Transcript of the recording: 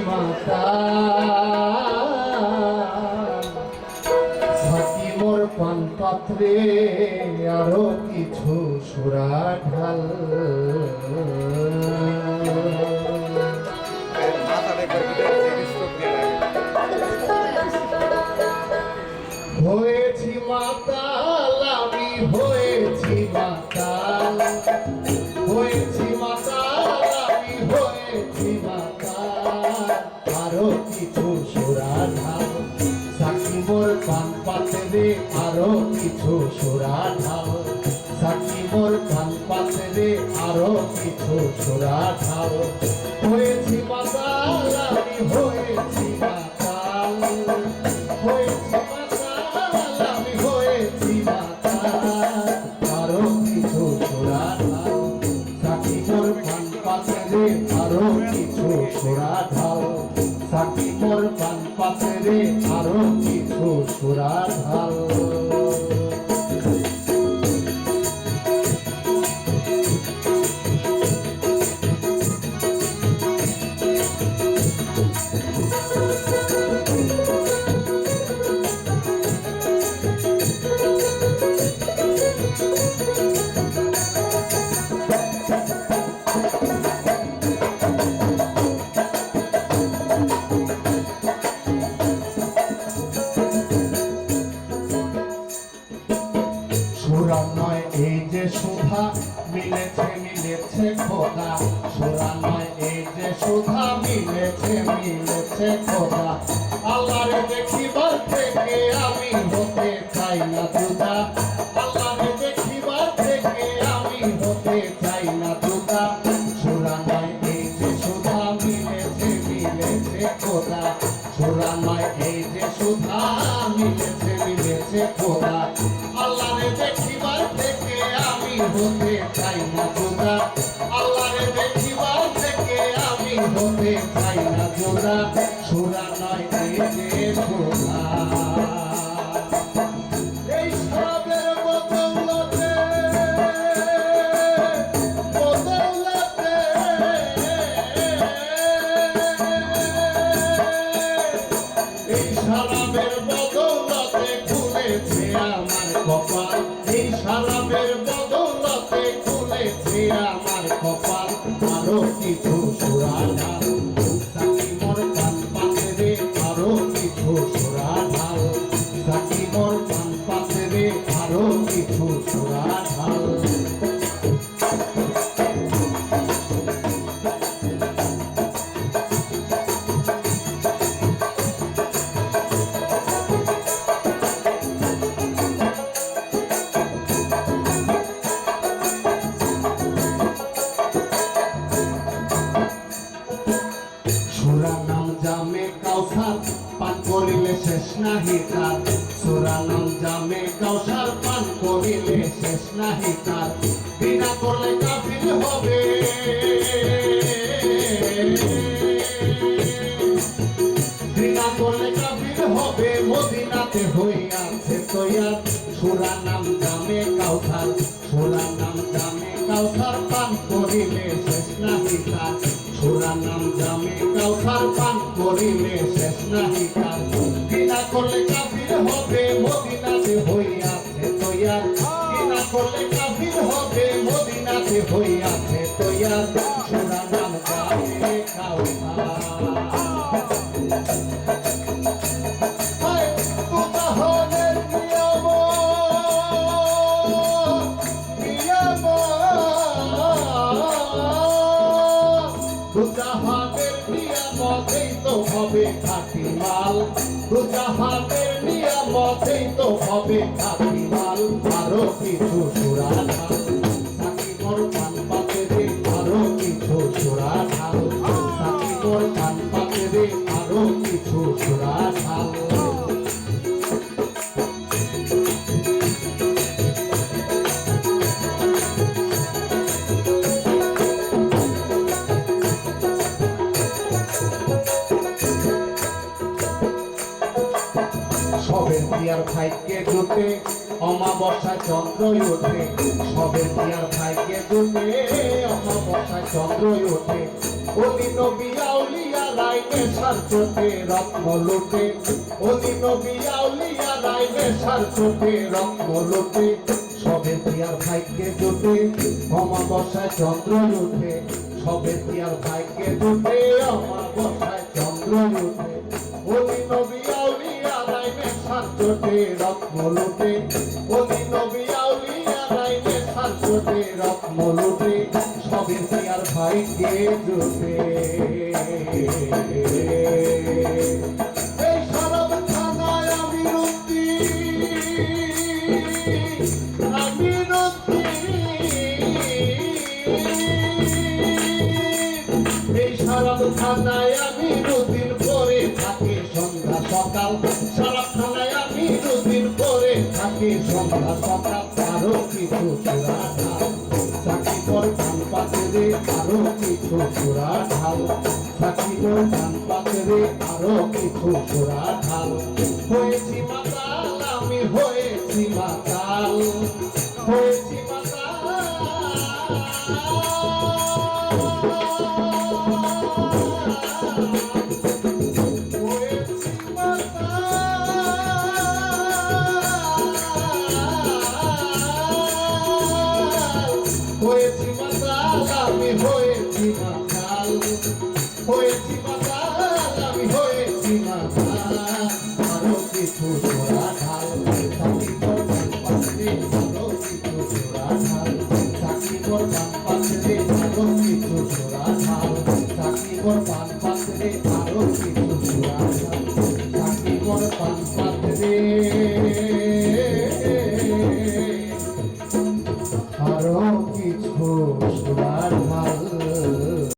মাতা সাকি মোর পান পাত্রে আরো কিছু সুরা ঢাল হয়েছি মাতাল আমি হয়েছি মাতাল হয়েছি মাতাল আমি হয়েছি মাতাল আরো কিছু সুরা ঢাল সাকি মোর পান পাত্রে আরো কিছু সুরা ঢাল সাকি মোর পান পাত্রে আরো কিছু সুরা ঢাল হয়েছি মাতাল আমি হয়েছি মাতাল হয়েছি মাতাল আমি হয়েছি মাতাল আরো কিছু সুরা ঢাল সাকি মোর পান পাত্রে আরো কিছু সুরা ঢাল সাকি মোর পান পাত্রে আরো কিছু সুরা ঢাল সুরা নয় এই যে সুধা মিলেছে মিলেছে খোদা সুরা নয় এই যে সুধা মিলেছে মিলেছে খোদা আল্লাহরে দেখিবার থেকে আমি হতে চাই না জুদা আল্লাহরে দেখিবার থেকে আমি হতে চাই না জুদা সুরা নয় এই যে সুধা মিলেছে মিলেছে খোদা সুরা নয় এই যে সুধা মিলেছে মিলেছে খোদা আল্লাহরে দেখিবার থেকে আমি হতে চাই না জোড়া আল্লাহরে দেখিবার থেকে আমি হতে চাই না জোড়া সুরা নয় এই যে সুধা এই সবের বদৌলতে বদৌলতে এই শরাবের বদৌলতে খুলেছে আমার কপাল এই শরাবের বদৌলতে খুলেছে আমার কপাল আরো কিছু সুরা ঢাল সাকি মোর পান পাত্রে আরো কিছু সুরা ঢাল সাকি মোর পান পাত্রে আরো কিছু সুরা ঢাল সুরা নাম জামে কাউসার পান করিলে শেষ নাহি তার সুরা নাম জামে কাউসার পান করিলে শেষ নাহি তার বিনা করলে কাফির হবে বিনা করলে কাফির হবে মদিনাতে হইয়াছে তৈয়ার সুরা নাম জামে কাউসার সুরা নাম জামে কাউসার পান করিলে শেষ নাহি তার সুরা নাম জামে কাউসার পান করিলে শেষ নাহি তার বিনা করলে কাফির হবে মদিনাতে হইয়াছে তৈয়ার বিনা করলে কাফির হবে মদিনাতে হইয়াছে তৈয়ার সুরা নাম জামে কাউসার দুজাহানের নিয়ামতেই তো হবে খাঁটি মাল দুজাহানের নিয়ামতেই তো হবে খাঁটি মাল আরো কিছু সুরা ঢাল সাকি মোর পান পাত্রে আরো কিছু সুরা ঢাল সাকি মোর পান পাত্রে আরো কিছু সুরা ঢাল সবের দিয়ার ভাইকে জুটে অমাবস্যায় চন্দ্র ওঠে সবে পিয়ার ভাইকে জুটে অমাবস্যায় চন্দ্র ওঠে অলি নবী আউলিয়া রাইনে সার চোটে রত্ন লুটে অলি নবী আউলিয়া রাইনে সার চোটে রত্ন লুটে সবে পিয়ার ভাইকে জুটে অমাবস্যায় চন্দ্র ওঠে সবে পিয়ার ভাইকে জুটে অমাবস্যায় চন্দ্র ওঠে অলি নবী আউলিয়া রাইনে সার চোটে রত্ন লুটে অলি নবী আউলিয়া রাইনে সার চোটে রত্ন লুটে সবে পিয়ার ভাইকে জুটে এই শরব খানায় আমি রুতি এই শরব খানায় আমি রুদিন পরে থাকি সন্ধ্যা সকাল শরব খানায় আমি রুদিন পরে থাকি সন্ধ্যা সকাল আরো কিছু চূড়া ঢাল চাকি পর ধান পাত্রে আরো কিছু চূড়া ঢাল চাকি পর ধান পাত্রে আরো কিছু চূড়া ঢাল হয়েছি মাতাল আমি হয়েছি মাতাল হয়েছি হয়েছি মাতাল আমি হয়েছি মাতাল হয়েছি মাতাল আমি হয়েছি মাতাল আরো কিছু চোরা ঢাল চাকি পর ধান পাত্রে আরো কিছু চোরা ঢাল চাকি পর ধান পাত্রে আরো কিছু চোরা ঢাল চাকি পর ধান পাত্রে আরো কিছু